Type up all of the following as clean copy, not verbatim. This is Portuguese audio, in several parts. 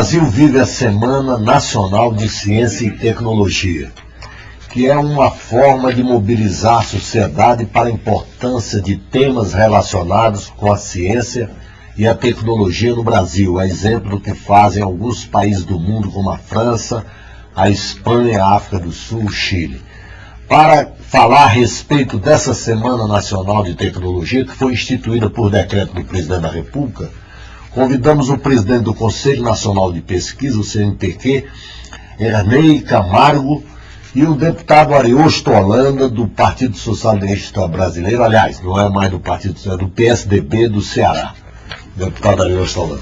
Brasil vive a Semana Nacional de Ciência e Tecnologia, que é uma forma de mobilizar a sociedade para a importância de temas relacionados com a ciência e a tecnologia no Brasil, a exemplo do que fazem alguns países do mundo, como a França, a Espanha, a África do Sul, o Chile. Para falar a respeito dessa Semana Nacional de Tecnologia, que foi instituída por decreto do Presidente da República, convidamos o presidente do Conselho Nacional de Pesquisa, o CNPq, Ernei Camargo, e o deputado Ariosto Holanda, do Partido Socialista Brasileiro, aliás, não é mais do Partido Socialista, do PSDB do Ceará, deputado Ariosto Holanda.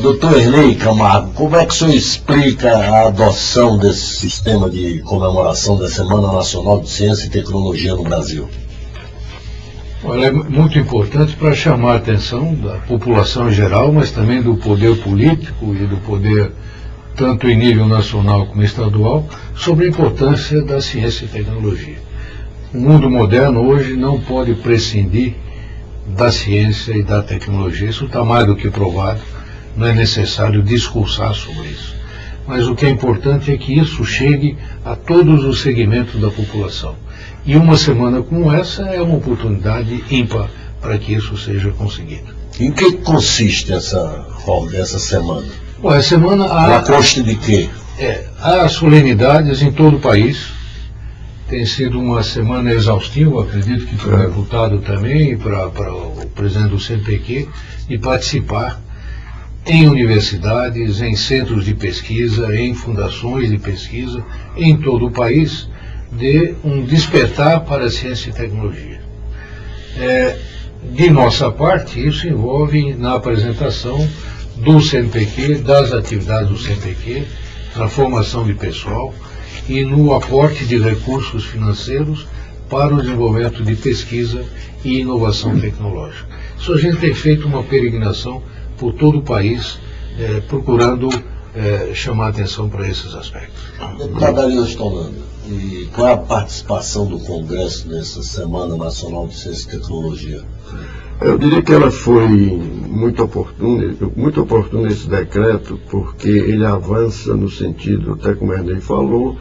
Doutor Ernei Camargo, como é que o senhor explica a adoção desse sistema de comemoração da Semana Nacional de Ciência e Tecnologia no Brasil? Olha, é muito importante para chamar a atenção da população em geral, mas também do poder político e do poder, tanto em nível nacional como estadual, sobre a importância da ciência e tecnologia. O mundo moderno hoje não pode prescindir da ciência e da tecnologia. Isso está mais do que provado, não é necessário discursar sobre isso. Mas o que é importante é que isso chegue a todos os segmentos da população. E uma semana como essa é uma oportunidade ímpar para que isso seja conseguido. Em que consiste essa semana? Bom, a semana ela consta de quê? Há solenidades em todo o país. Tem sido uma semana exaustiva, acredito que para o deputado também, para o presidente do CNPq, de participar em universidades, em centros de pesquisa, em fundações de pesquisa, em todo o país, de um despertar para a ciência e tecnologia. De nossa parte, isso envolve na apresentação do CNPq, das atividades do CNPq, na formação de pessoal e no aporte de recursos financeiros para o desenvolvimento de pesquisa e inovação tecnológica. Isso a gente tem feito uma peregrinação por todo o país, procurando chamar atenção para esses aspectos. Deputado Ariosto Holanda, e qual é a participação do Congresso nessa Semana Nacional de Ciência e Tecnologia? Eu diria que ela foi muito oportuna esse decreto, porque ele avança no sentido, até como o Ernei falou,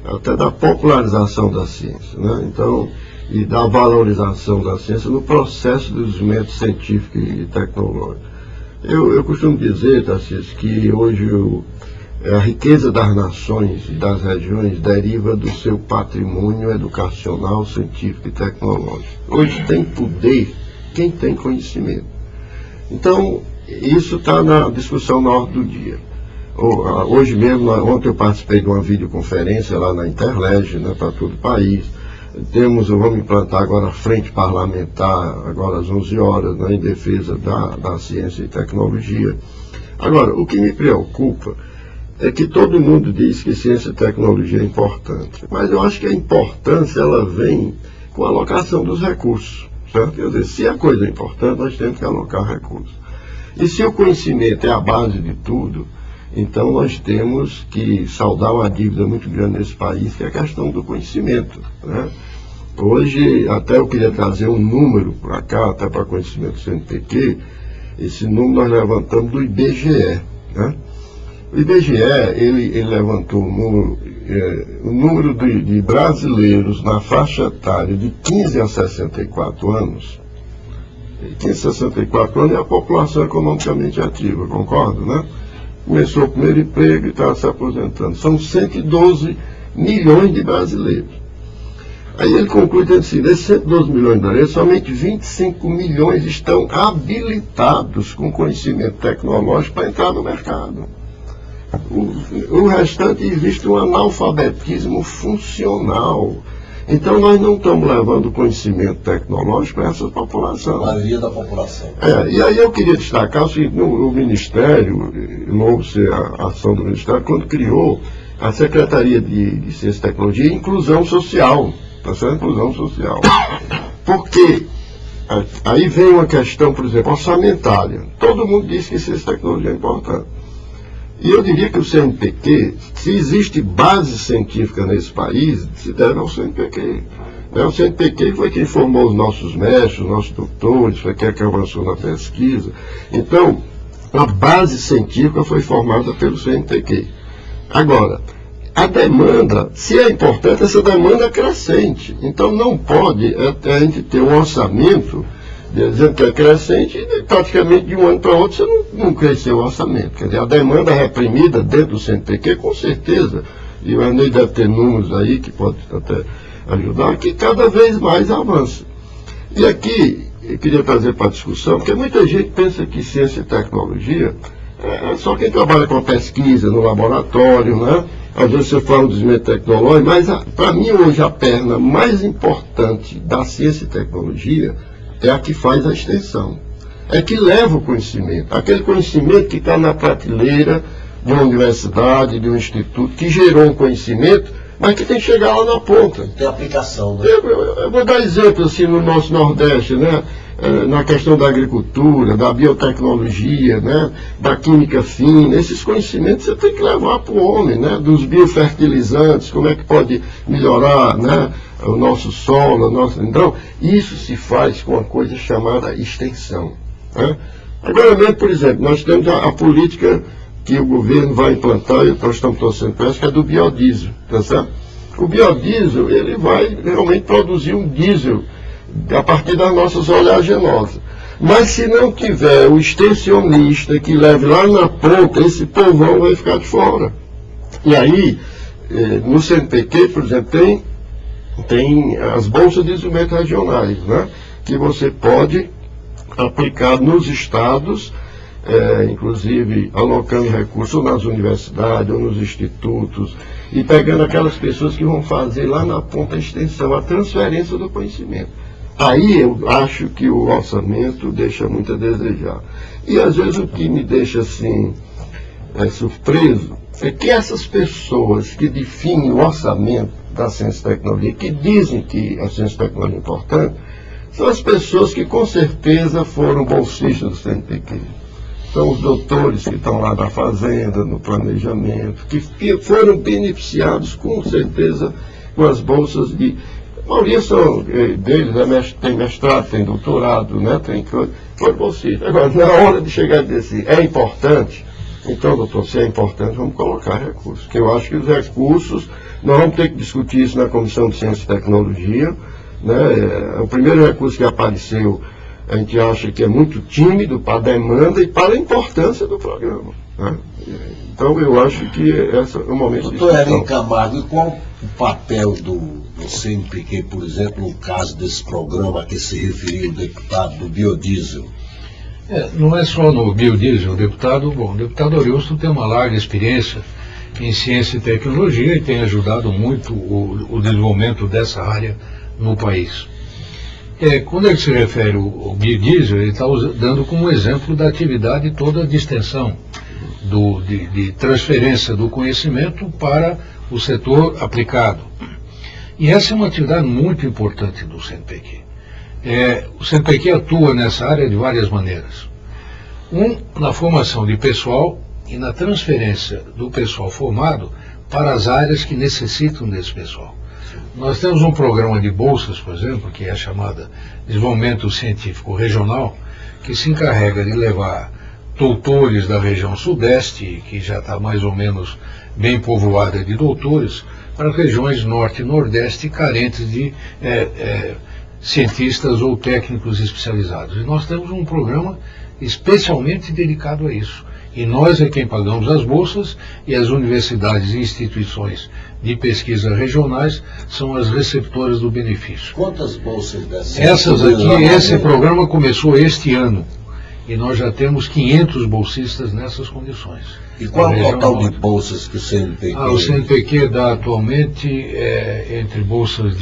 até da popularização da ciência, né? Então, e da valorização da ciência no processo do desenvolvimento científico e tecnológico. Eu costumo dizer, Tarcísio, que hoje a riqueza das nações e das regiões deriva do seu patrimônio educacional, científico e tecnológico. Hoje tem poder quem tem conhecimento. Então, isso está na discussão na ordem do dia. Hoje mesmo, ontem eu participei de uma videoconferência lá na Interleg, né, para todo o país. Vamos implantar agora a frente parlamentar, agora às 11 horas, né, em defesa da ciência e tecnologia. Agora, o que me preocupa é que todo mundo diz que ciência e tecnologia é importante, mas eu acho que a importância ela vem com a alocação dos recursos, certo? Quer dizer, se a coisa é importante, nós temos que alocar recursos. E se o conhecimento é a base de tudo, então nós temos que saldar uma dívida muito grande nesse país, que é a questão do conhecimento, né? Hoje, até eu queria trazer um número para cá, até para conhecimento do CNPq. Esse número nós levantamos do IBGE, né? O IBGE, ele levantou o número de brasileiros na faixa etária de 15 a 64 anos. 15 a 64 anos é a população economicamente ativa, concordo, né? Começou o primeiro emprego e está se aposentando. São 112 milhões de brasileiros. Aí ele conclui dizendo assim, desses 112 milhões de brasileiros, somente 25 milhões estão habilitados com conhecimento tecnológico para entrar no mercado. O restante existe um analfabetismo funcional. Então nós não estamos levando conhecimento tecnológico para essa população. A maioria da população. E aí eu queria destacar o seguinte, o Ministério, novo ser a ação do Ministério, quando criou a Secretaria de Ciência e Tecnologia e Inclusão Social. Tá certo? Inclusão social. Porque aí vem uma questão, por exemplo, orçamentária. Todo mundo diz que ciência e tecnologia é importante. E eu diria que o CNPq, se existe base científica nesse país, se deve ao CNPq. O CNPq foi quem formou os nossos mestres, os nossos doutores, foi quem avançou na pesquisa. Então, A base científica foi formada pelo CNPq. Agora, a demanda, se é importante, essa demanda é crescente. Então não pode a gente ter um orçamento dizendo que é crescente e praticamente de um ano para outro você não cresceu o orçamento. Quer dizer, a demanda reprimida dentro do CNPq, com certeza, e o Arnei deve ter números aí que pode até ajudar, que cada vez mais avança. E aqui, eu queria trazer para a discussão, porque muita gente pensa que ciência e tecnologia é só quem trabalha com a pesquisa no laboratório, né? Às vezes você fala do desenvolvimento tecnológico, mas para mim hoje a perna mais importante da ciência e tecnologia é a que faz a extensão. É que leva o conhecimento. Aquele conhecimento que está na prateleira de uma universidade, de um instituto, que gerou um conhecimento, mas que tem que chegar lá na ponta. Tem aplicação, né? Eu vou dar exemplo assim no nosso Nordeste, né? Na questão da agricultura, da biotecnologia, né? Da química fina. Esses conhecimentos você tem que levar para o homem, né? Dos biofertilizantes, como é que pode melhorar, né? O nosso solo, Então, isso se faz com uma coisa chamada extensão, né? Agora mesmo, por exemplo, nós temos a política que o governo vai implantar, e nós estamos torcendo para isso, que é do biodiesel, tá certo? O biodiesel, ele vai realmente produzir um diesel a partir das nossas oleaginosas. Mas se não tiver o extensionista que leve lá na ponta, esse povão vai ficar de fora. E aí, no CNPq, por exemplo, tem as bolsas de desenvolvimento regionais, né? Que você pode aplicar nos estados, inclusive alocando recursos nas universidades ou nos institutos, e pegando aquelas pessoas que vão fazer lá na ponta a extensão, a transferência do conhecimento. Aí eu acho que o orçamento deixa muito a desejar. E às vezes o que me deixa assim surpreso é que essas pessoas que definem o orçamento da ciência e tecnologia, que dizem que a ciência e tecnologia é importante, são as pessoas que com certeza foram bolsistas do CNPq. São os doutores que estão lá na fazenda, no planejamento, que foram beneficiados com certeza com as bolsas de... A maioria deles tem mestrado, tem doutorado, né? Foram bolsistas. Agora, na hora de chegar e dizer assim, é importante, então, doutor, se é importante, vamos colocar recursos. Porque eu acho que os recursos, nós vamos ter que discutir isso na Comissão de Ciência e Tecnologia, né? O primeiro recurso que apareceu, a gente acha que é muito tímido para a demanda e para a importância do programa, né? Então eu acho que esse é o momento de discussão. Doutor Hélio Camargo, e qual o papel do CNPq, por exemplo, no caso desse programa a que se referiu o deputado do biodiesel? Não é só no biodiesel. O deputado Ariusto tem uma larga experiência em ciência e tecnologia e tem ajudado muito o desenvolvimento dessa área no país. Quando ele se refere ao biodiesel, ele está dando como exemplo da atividade toda de extensão, de transferência do conhecimento para o setor aplicado. E essa é uma atividade muito importante do CNPq. O CNPq atua nessa área de várias maneiras. Na formação de pessoal e na transferência do pessoal formado para as áreas que necessitam desse pessoal. Nós temos um programa de bolsas, por exemplo, que é chamada Desenvolvimento Científico Regional, que se encarrega de levar doutores da região sudeste, que já está mais ou menos bem povoada de doutores, para regiões norte e nordeste carentes de cientistas ou técnicos especializados. E nós temos um programa especialmente dedicado a isso. E nós é quem pagamos as bolsas, e as universidades e instituições de pesquisa regionais são as receptoras do benefício. Quantas bolsas dessas? Essas aqui, esse programa começou este ano, e nós já temos 500 bolsistas nessas condições. E qual é o total de bolsas que o CNPq... O CNPq dá atualmente, entre bolsas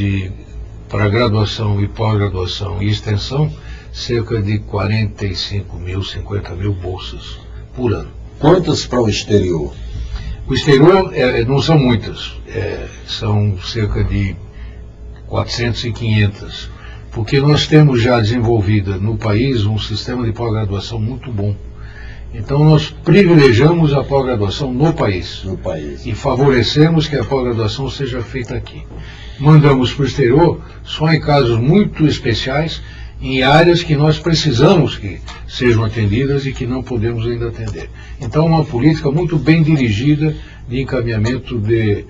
para graduação e pós-graduação e extensão, cerca de 45 mil, 50 mil bolsas por ano. Quantas para o exterior? O exterior não são muitas, são cerca de 400 e 500, porque nós temos já desenvolvido no país um sistema de pós-graduação muito bom. Então nós privilegiamos a pós-graduação no país. E favorecemos que a pós-graduação seja feita aqui. Mandamos para o exterior só em casos muito especiais em áreas que nós precisamos que sejam atendidas e que não podemos ainda atender. Então, uma política muito bem dirigida de encaminhamento de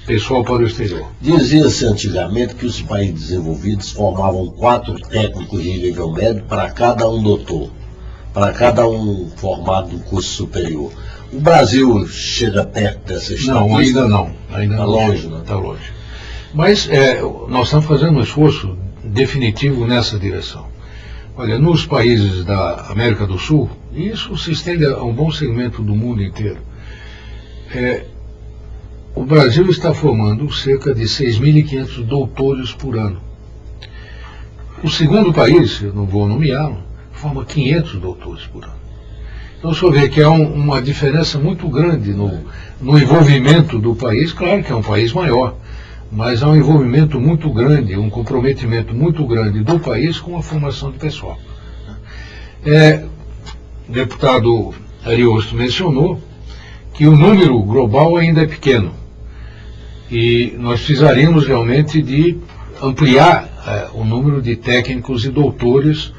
pessoal para o exterior. Dizia-se antigamente que os países desenvolvidos formavam 4 técnicos de nível médio para cada um doutor, para cada um formado no curso superior. O Brasil chega perto dessa estatística? Não, ainda não. Ainda Está não longe, né? Está longe. Mas nós estamos fazendo um esforço definitivo nessa direção. Olha, nos países da América do Sul, e isso se estende a um bom segmento do mundo inteiro, o Brasil está formando cerca de 6.500 doutores por ano. O segundo país, eu não vou nomeá-lo, forma 500 doutores por ano. Então, o senhor vê que há uma diferença muito grande no envolvimento do país. Claro que é um país maior, mas há um envolvimento muito grande, um comprometimento muito grande do país com a formação de pessoal. O deputado Ariosto mencionou que o número global ainda é pequeno e nós precisaríamos realmente de ampliar o número de técnicos e doutores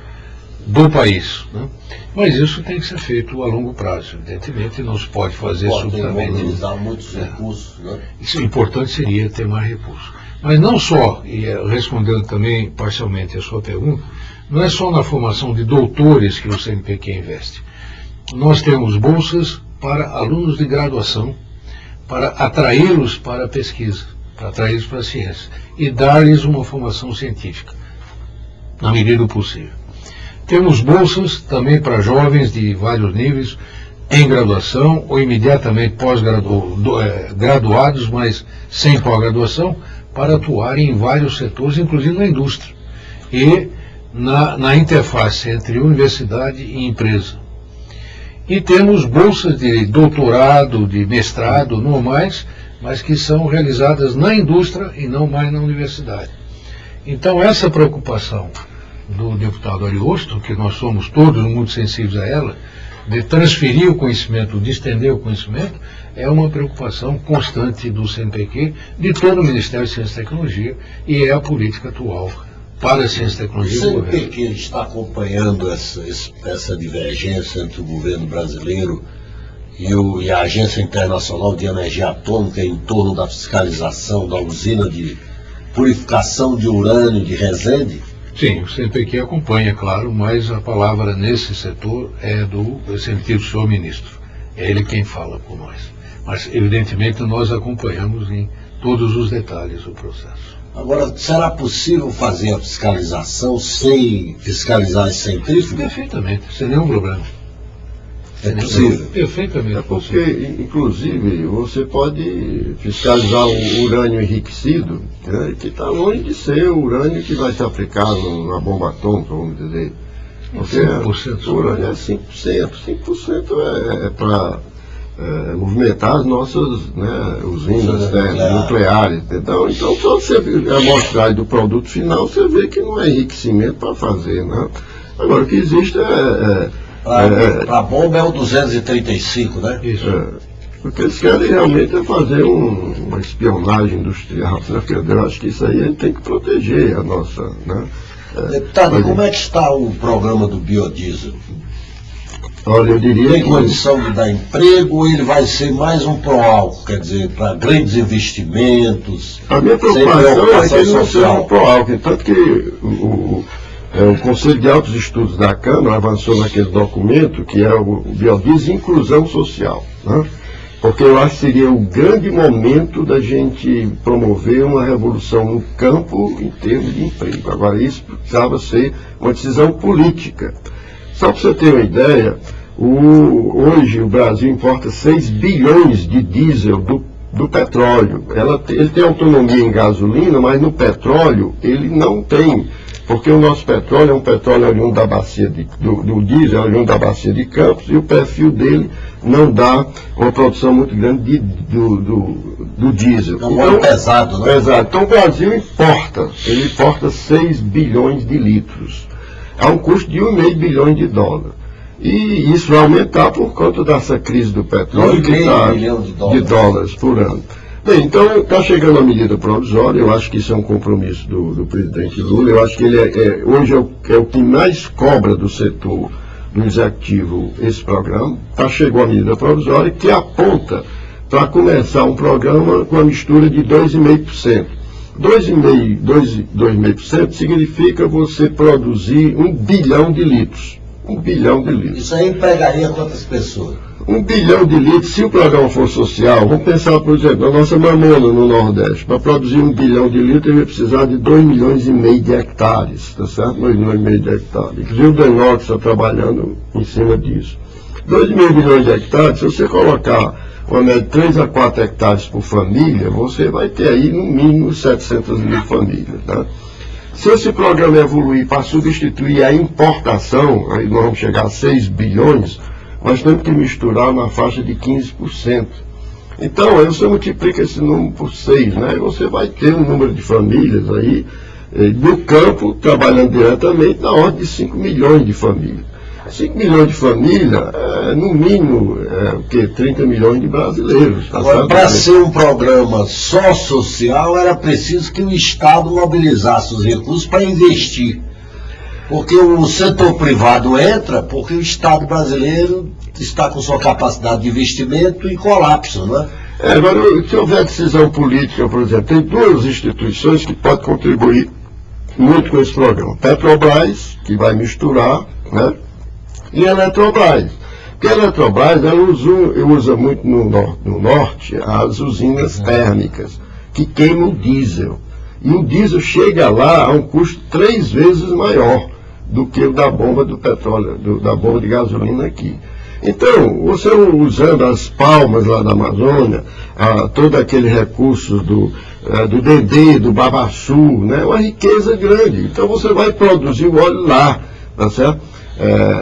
do país, né? Mas isso tem que ser feito a longo prazo, evidentemente não se pode fazer subitamente. Mobilizar muitos recursos, né? Isso, importante seria ter mais recursos. Mas não só, e respondendo também parcialmente a sua pergunta, não é só na formação de doutores que o CNPq investe. Nós temos bolsas para alunos de graduação, para atraí-los para a pesquisa, para atraí-los para a ciência, e dar-lhes uma formação científica, na medida do possível. Temos bolsas também para jovens de vários níveis, em graduação ou imediatamente graduados, mas sem pós-graduação, para atuarem em vários setores, inclusive na indústria, e na interface entre universidade e empresa. E temos bolsas de doutorado, de mestrado, normais, mas que são realizadas na indústria e não mais na universidade. Então, essa preocupação do deputado Ariosto, que nós somos todos muito sensíveis a ela, de transferir o conhecimento, de estender o conhecimento, é uma preocupação constante do CNPq, de todo o Ministério de Ciência e Tecnologia, e é a política atual para a ciência e tecnologia do governo. O CNPq está acompanhando essa divergência entre o governo brasileiro e a Agência Internacional de Energia Atômica em torno da fiscalização da usina de purificação de urânio de Resende? Sim, o CNPq acompanha, claro, mas a palavra nesse setor é do sentido do senhor ministro. É ele quem fala por nós. Mas, evidentemente, nós acompanhamos em todos os detalhes o processo. Agora, será possível fazer a fiscalização sem fiscalizar as centrífugas? Perfeitamente, sem nenhum problema. É possível? Perfeitamente. É porque, inclusive, você pode fiscalizar o urânio enriquecido, né, que está longe de ser o urânio que vai se aplicar na bomba atômica, vamos dizer. Porque 5% o urânio é 5%. 5% é para movimentar as nossas, né, usinas nucleares. Então, só você amostrar do produto final, você vê que não é enriquecimento para fazer. Né? Agora, o que existe para a bomba é o 235, né? Isso. O que eles querem realmente é fazer uma espionagem industrial, né? Porque eu acho que isso aí a gente tem que proteger a nossa. Né? Deputado, como é que está o programa do biodiesel? Olha, eu diria Tem condição de dar emprego ou ele vai ser mais um pró-álcool, quer dizer, para grandes investimentos? A minha preocupação é que ele não seja um pró-álcool, tanto que o Conselho de Altos Estudos da Câmara avançou naquele documento que é o Biodiesel e Inclusão Social, né? Porque eu acho que seria o grande momento da gente promover uma revolução no campo em termos de emprego. Agora, isso precisava ser uma decisão política. Só para você ter uma ideia, hoje o Brasil importa 6 bilhões de diesel do petróleo. Ele tem autonomia em gasolina, mas no petróleo ele não tem. Porque o nosso petróleo é um petróleo oriundo da bacia do diesel, oriundo da bacia de Campos, e o perfil dele não dá uma produção muito grande do diesel. Então, é pesado, né? Pesado. Então o Brasil ele importa 6 bilhões de litros. A um custo de 1,5 bilhões de dólares. E isso vai aumentar por conta dessa crise do petróleo, que está $1,5 bilhão de dólares por ano. Bem, então está chegando a medida provisória, eu acho que isso é um compromisso do presidente Lula, eu acho que ele hoje é o que mais cobra do setor do executivo esse programa. Chegou a medida provisória que aponta para começar um programa com a mistura de 2,5%. 2,5% significa você produzir 1 bilhão de litros. 1 bilhão de litros. Isso aí empregaria quantas pessoas? 1 bilhão de litros, se o programa for social, vamos pensar, por exemplo, a nossa mamona no Nordeste. Para produzir 1 bilhão de litros, ele vai precisar de 2,5 milhões de hectares, tá certo? 2,5 milhões de hectares. Inclusive o Denox está trabalhando em cima disso. 2,5 milhões de hectares, se você colocar uma média de 3 a 4 hectares por família, você vai ter aí no mínimo 700 mil famílias, tá? Se esse programa evoluir para substituir a importação, aí nós vamos chegar a 6 bilhões, nós temos que misturar na faixa de 15%. Então, aí você multiplica esse número por 6, né? E você vai ter um número de famílias aí, do campo, trabalhando diretamente, na ordem de 5 milhões de famílias. 5 milhões de famílias, no mínimo, 30 milhões de brasileiros. Tá? Agora, para ser um programa só social, era preciso que o Estado mobilizasse os recursos para investir. Porque o setor privado entra porque o Estado brasileiro está com sua capacidade de investimento em colapso, né? Agora, se houver decisão política, por exemplo, tem duas instituições que podem contribuir muito com esse programa. Petrobras, que vai misturar, né? E a Eletrobras. Porque a Eletrobras ela usa muito no norte as usinas térmicas, que queimam o diesel. E o diesel chega lá a um custo 3 vezes maior do que o da bomba do petróleo, da bomba de gasolina aqui. Então, você usando as palmas lá da Amazônia, todo aquele recurso do Dendê, do Babaçu, né, uma riqueza grande. Então você vai produzir o óleo lá, tá certo?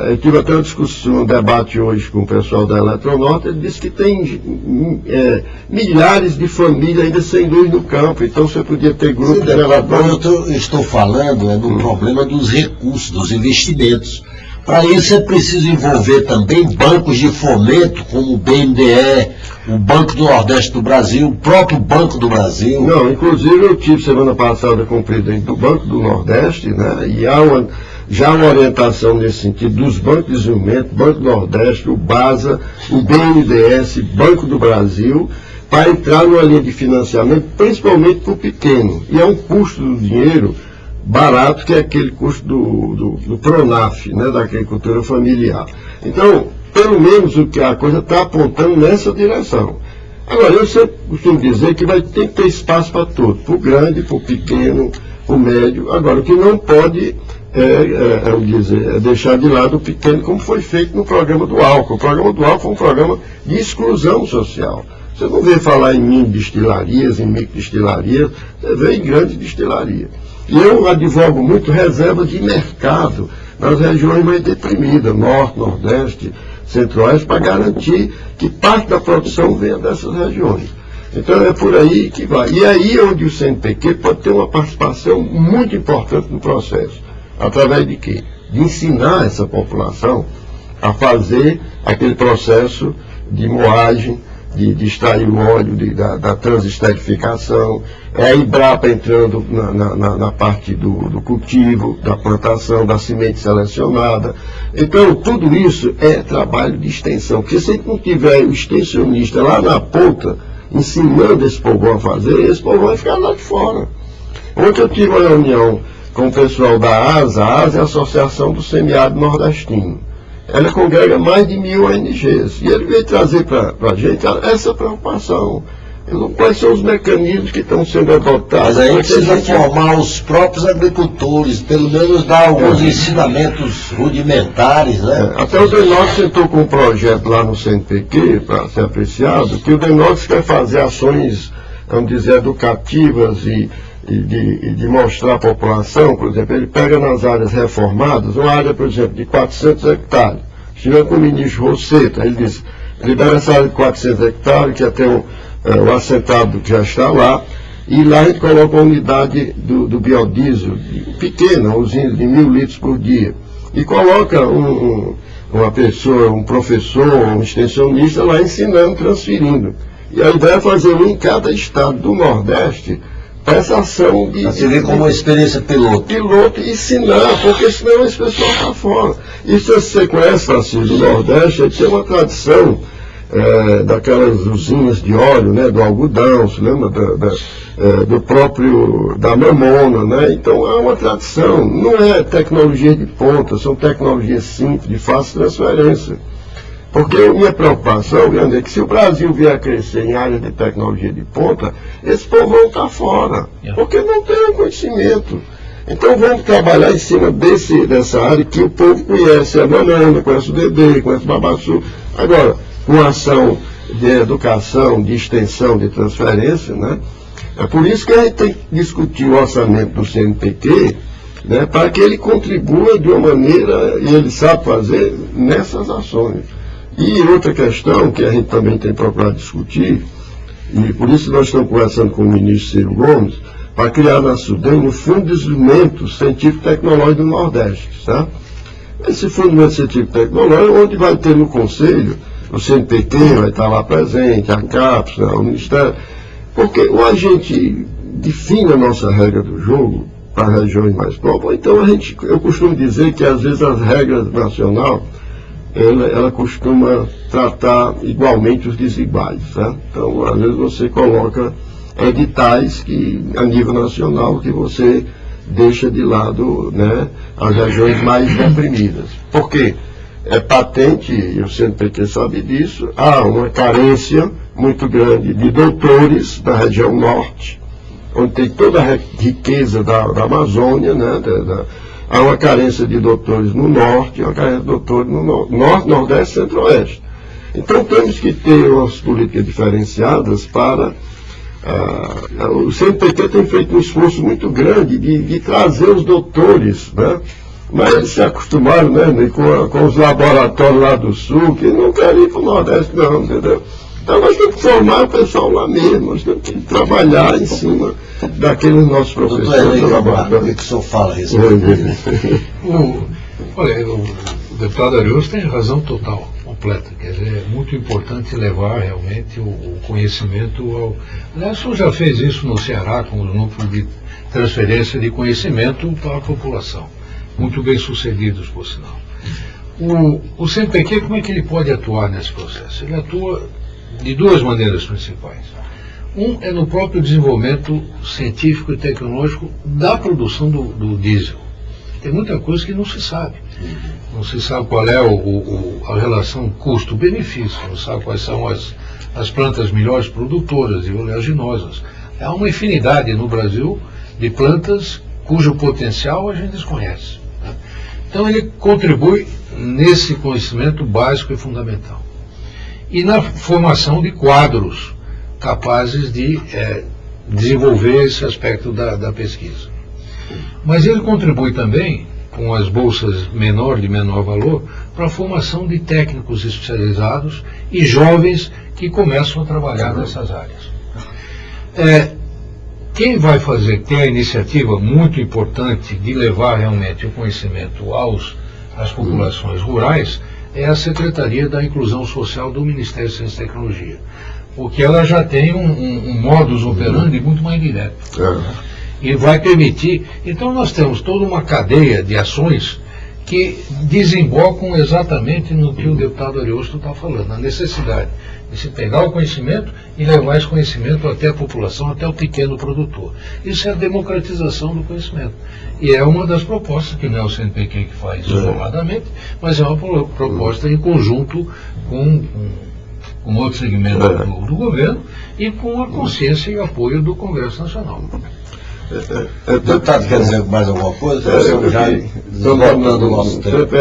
Eu tive até uma discussão, um debate hoje com o pessoal da Eletronorte, ele disse que tem milhares de famílias ainda sem luz no campo, então você podia ter grupos de geradores. Eu estou falando do problema dos recursos, dos investimentos. Para isso é preciso envolver também bancos de fomento, como o BNDE, o Banco do Nordeste do Brasil, o próprio Banco do Brasil. Não, inclusive eu tive semana passada com o presidente do Banco do Nordeste, né, e há já uma orientação nesse sentido dos bancos de desenvolvimento, Banco do Nordeste, o BASA, o BNDES, Banco do Brasil, para entrar numa linha de financiamento, principalmente para o pequeno. E é um custo do dinheiro barato, que é aquele custo do PRONAF, né, da agricultura familiar. Então, pelo menos o que a coisa está apontando nessa direção. Agora, eu sempre costumo dizer que tem que ter espaço para tudo, para o grande, para o pequeno, para o médio. Agora, o que não pode é deixar de lado o pequeno, como foi feito no programa do álcool. O programa do álcool foi um programa de exclusão social. Você não vê falar em mini destilarias, em micro destilarias, você vê em grande destilaria. E eu advogo muito reserva de mercado nas regiões mais deprimidas, Norte, Nordeste, Centro-Oeste, para garantir que parte da produção venha dessas regiões. Então é por aí que vai. E aí onde o CNPq pode ter uma participação muito importante no processo. Através de quê? De ensinar essa população a fazer aquele processo de moagem, de extrair o óleo, da transesterificação, a Embrapa entrando na parte do cultivo, da plantação, da semente selecionada. Então, tudo isso é trabalho de extensão, porque se não tiver o extensionista lá na ponta, ensinando esse povo a fazer, esse povo vai ficar lá de fora. Ontem eu tive uma reunião com o pessoal da ASA, a ASA é a Associação do Semiárido Nordestino. Ela congrega mais de 1000 ONGs. E ele veio trazer para a gente essa preocupação. Quais são os mecanismos que estão sendo adotados? Mas aí precisa formar os próprios agricultores, pelo menos dar alguns ensinamentos rudimentares, né? Até o Denox sentou com um projeto lá no CNPq, para ser apreciado, que o Denox quer fazer ações, vamos dizer, educativas e de mostrar à população. Por exemplo, ele pega nas áreas reformadas, uma área, por exemplo, de 400 hectares. Estive com o ministro Rosseto, ele disse, libera essa área de 400 hectares, que até o assentado que já está lá, e lá a gente coloca a unidade do biodiesel, pequena, uma usina de 1000 litros por dia, e coloca uma pessoa, um professor, um extensionista lá ensinando, transferindo. E a ideia é fazer um em cada estado do Nordeste para essa ação de... Você vê como uma experiência piloto. Piloto e ensinar, porque senão esse pessoal está fora. E se você conhece, Francisco, do Nordeste, ele tem uma tradição daquelas usinas de óleo, né, do algodão, se lembra do próprio, da mamona, né? Então há uma tradição, não é tecnologia de ponta, são tecnologias simples, de fácil transferência. Porque a minha preocupação grande é que se o Brasil vier a crescer em área de tecnologia de ponta, esse povo vão estar fora, porque não tem conhecimento. Então vamos trabalhar em cima dessa área que o povo conhece, a banana, conhece o Dedê, conhece o babaçu. Agora, com ação de educação, de extensão, de transferência, né? É por isso que a gente tem que discutir o orçamento do CNPq, né, para que ele contribua de uma maneira, e ele sabe fazer, nessas ações. E outra questão que a gente também tem procurado discutir, e por isso nós estamos conversando com o ministro Ciro Gomes, para criar na SUDEM um Fundo de Desenvolvimento Científico e Tecnológico do Nordeste, tá? Esse Fundo de Desenvolvimento Científico e Tecnológico, onde vai ter no Conselho, o CNPq vai estar lá presente, a CAPES, o Ministério, porque ou a gente define a nossa regra do jogo para regiões mais pobres, ou então eu costumo dizer que às vezes as regras nacionais, ela costuma tratar igualmente os desiguais, né? Então, às vezes você coloca editais que, a nível nacional, que você deixa de lado, né, as regiões mais deprimidas. Por quê? É patente, e o CNPq sabe disso, há uma carência muito grande de doutores da região norte, onde tem toda a riqueza da Amazônia, né, há uma carência de doutores no norte, uma carência de doutores no norte, nordeste e centro-oeste. Então temos que ter umas políticas diferenciadas para... o CNPq tem feito um esforço muito grande de trazer os doutores, né? Mas eles se acostumaram, né, com os laboratórios lá do sul, que não querem ir para o Nordeste não, entendeu? Então nós temos que formar o pessoal lá mesmo, nós temos que trabalhar em cima daqueles nossos professores do laboratório. O que o senhor fala a respeito? Olha, o deputado Ariosto tem razão total, completa. Quer dizer, é muito importante levar realmente o conhecimento ao... Aliás, o senhor já fez isso no Ceará, com o núcleo de transferência de conhecimento para a população. Muito bem sucedidos, por sinal. O CNPq, como é que ele pode atuar nesse processo? Ele atua de duas maneiras principais. Um é no próprio desenvolvimento científico e tecnológico da produção do diesel. Tem muita coisa que não se sabe. Não se sabe qual é a relação custo-benefício, não sabe quais são as plantas melhores produtoras e oleaginosas. Há uma infinidade no Brasil de plantas cujo potencial a gente desconhece. Né? Então ele contribui nesse conhecimento básico e fundamental. E na formação de quadros capazes de desenvolver esse aspecto da pesquisa. Mas ele contribui também, com as bolsas de menor valor, para a formação de técnicos especializados e jovens que começam a trabalhar nessas áreas. Quem vai ter a iniciativa muito importante de levar realmente o conhecimento às populações rurais é a Secretaria da Inclusão Social do Ministério de Ciência e Tecnologia, porque ela já tem um modus operandi muito mais direto. E vai permitir... Então nós temos toda uma cadeia de ações que desembocam exatamente no que o deputado Ariosto está falando, a necessidade de se pegar o conhecimento e levar esse conhecimento até a população, até o pequeno produtor. Isso é a democratização do conhecimento. E é uma das propostas, que não é o CNPq que faz isoladamente, mas é uma proposta em conjunto com outro segmento do governo e com a consciência e apoio do Congresso Nacional. Deputado, quer dizer mais alguma coisa?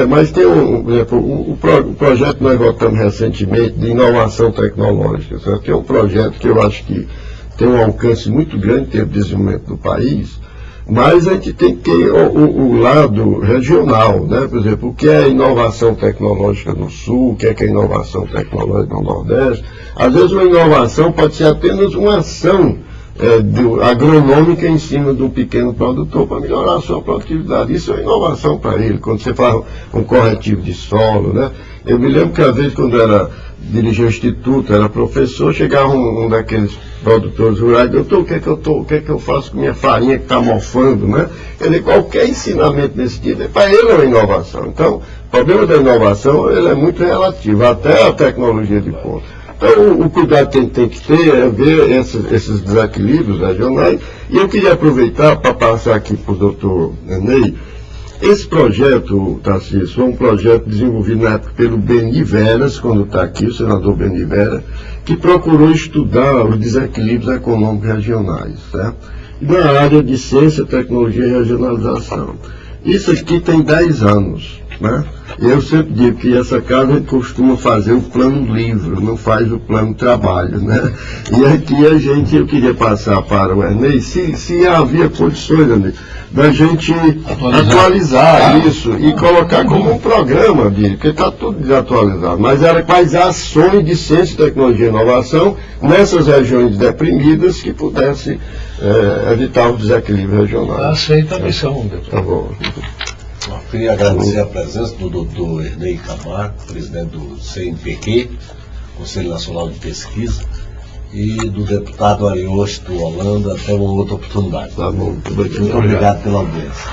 Mas tem o projeto que nós votamos recentemente de inovação tecnológica, certo? Que é um projeto que eu acho que tem um alcance muito grande em termos de desenvolvimento do país, mas a gente tem que ter o lado regional, né? Por exemplo, o que é inovação tecnológica no Sul, o que é inovação tecnológica no Nordeste. Às vezes uma inovação pode ser apenas uma ação agronômica em cima do pequeno produtor para melhorar a sua produtividade. Isso é uma inovação para ele, quando você faz um corretivo de solo, né? Eu me lembro que às vezes quando era dirigia o instituto, era professor, chegava um daqueles produtores rurais, doutor, o que eu faço com minha farinha que está mofando, né? Quer dizer, qualquer ensinamento desse tipo, para ele é uma inovação. Então, o problema da inovação, ele é muito relativo, até a tecnologia de ponta. Então, o cuidado que tem que ter é ver esses desequilíbrios regionais, e eu queria aproveitar para passar aqui para o doutor Ney. Esse projeto, Tarcísio, foi um projeto desenvolvido na época pelo Beni Veras, quando está aqui, o senador Beni Veras, que procurou estudar os desequilíbrios econômicos regionais, certo? Na área de ciência, tecnologia e regionalização. Isso aqui tem 10 anos, né? Eu sempre digo que essa casa costuma fazer o plano livre, não faz o plano trabalho, né? E aqui eu queria passar para o Ernei, se havia condições, Ernei, da gente atualizar isso e colocar como um programa, porque está tudo desatualizado, mas era quais ações de ciência, tecnologia e inovação nessas regiões deprimidas que pudessem evitar o desequilíbrio regional. Aceita a missão, doutor. Tá bom. Eu queria agradecer a presença do doutor Ernei Camargo, presidente do CNPq, Conselho Nacional de Pesquisa, e do deputado Ariosto Holanda, até uma outra oportunidade. Tá bom. Muito obrigado pela audiência.